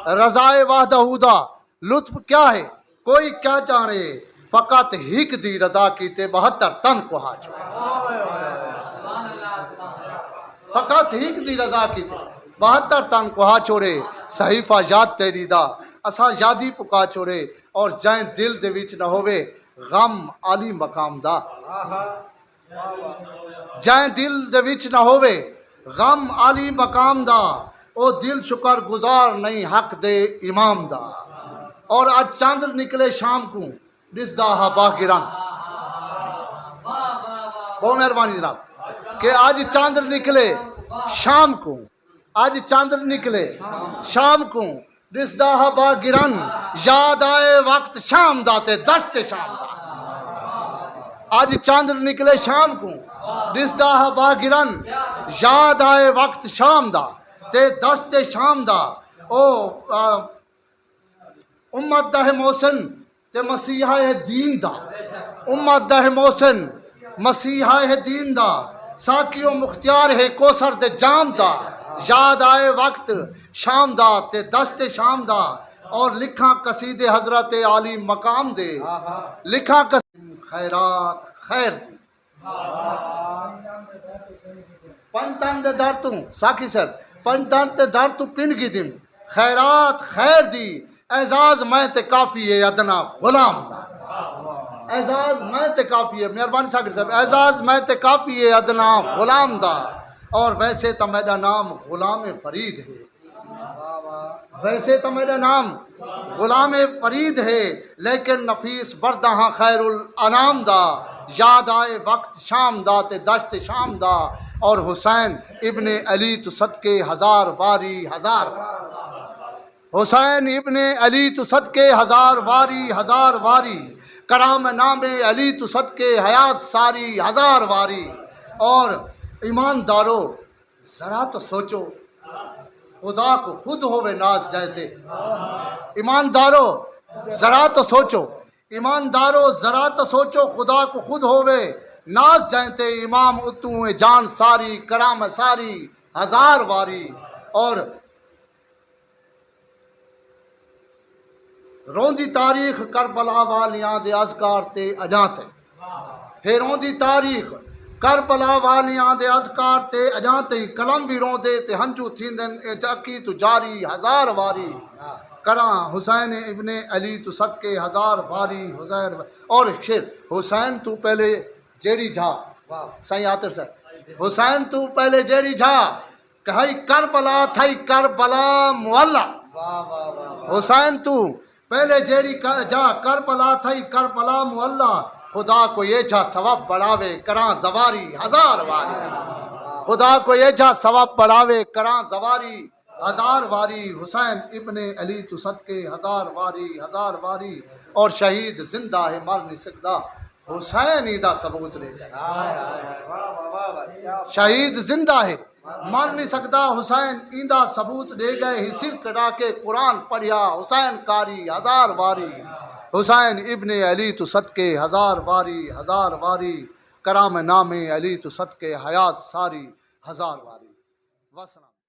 رضائے وحدہ دا لطف کیا ہے کوئی کیا جانے فقط ہک دی رضا کیتے 72 تن کو ہا چھوڑے فقط ہک دی رضا کیتے 72 تن کو ہا چھوڑے صحیفہ یاد تیری دا اساں یادی پکا چھوڑے اور جائیں دل دے وچ نہ ہوئے غم عالی مقام دا جائیں دل دے وچ نہ ہوئے غم عالی مقام دا او دل شکر گزار نہیں حق دے امام دا اور آج چاندر نکلے شام کو دسدا ہبا گران بہت مہربانی جناب کہ آج چاندر نکلے شام کو آج چاندر نکلے شام کو دسدا ہبا گران یاد آئے وقت شام دا تے دست شام دا آج چاندر نکلے شام کو دسدا ہبا گران یاد آئے وقت شام دا تے دست شام دا او امت دہ محسن تے مسیحہ دین دا امت دہ محسن مسیحہ دین دا ساکی و مختیار ہے کوثر دے جام دا یاد آئے وقت شام دا تے دست شام دا اور لکھاں قصید حضرت عالی مقام دے لکھاں قصید خیرات خیر دی پنتان دے دارتوں ساکی سر پنتان دے دارتوں پن کی دن خیرات خیر دی اعزاز میں تے کافی ہے ادنا غلام دا اعزاز میں تے کافی ہے مہربانی ساکر صاحب اعزاز میں تے کافی ہے ادنا غلام دا اور ویسے تو میرا نام غلام فرید ہے ویسے تو میرا نام غلام فرید ہے لیکن نفیس بردہاں خیر الانام دا یاد آئے وقت شام دا تے دشت شام دا اور حسین ابن علی تو صدقے ہزار واری ہزار حسین ابن علی تو صدقے ہزار واری کرام نام علی تو صدقے حیات ساری ہزار واری اور ایماندارو ذرا تو سوچو خدا کو خود ہوئے ناز جائتے ایماندارو ذرا تو سوچو ایماندارو ذرا تو سوچو خدا کو خود ہوئے ناز جائتے امام اتوں جان ساری کرام ساری ہزار واری اور روندی تاریخ کربلا والیاں دے اذکار تے اجاں تے ہے روندی تاریخ کربلا والیاں دے اذکار تے اجاں تے قلم بھی روندے تے ہنجو تھیندن اے چاکی تو جاری ہزار واری کراں حسین ابن علی تو صدقے ہزار واری حسین اور پھر حسین تو پہلے جیڑی جھا سائیں آتر سے حسین تو پہلے جیڑی جھا کہائی کربلا تھائی کربلا معلّہ حسین تو پہلے جیری جا کربلا تھائی کربلا معلّہ خدا کو یہ جا ثواب بڑھاوے کراں زواری ہزار واری خدا کو یہ جا ثواب بڑھاوے کراں زواری ہزار واری حسین ابن علی تو صدقے ہزار واری اور شہید زندہ ہے مر نہیں سکتا حسین ایدہ ثبوت لے شہید زندہ ہے مر نہیں سکتا حسین ایندہ ثبوت دے گئے ہی سر کڑا کے قرآن پڑھیا حسین کاری ہزار واری حسین ابن علی تو صدقے ہزار واری کرام نام علی تو صدقے حیات ساری ہزار واری وسلام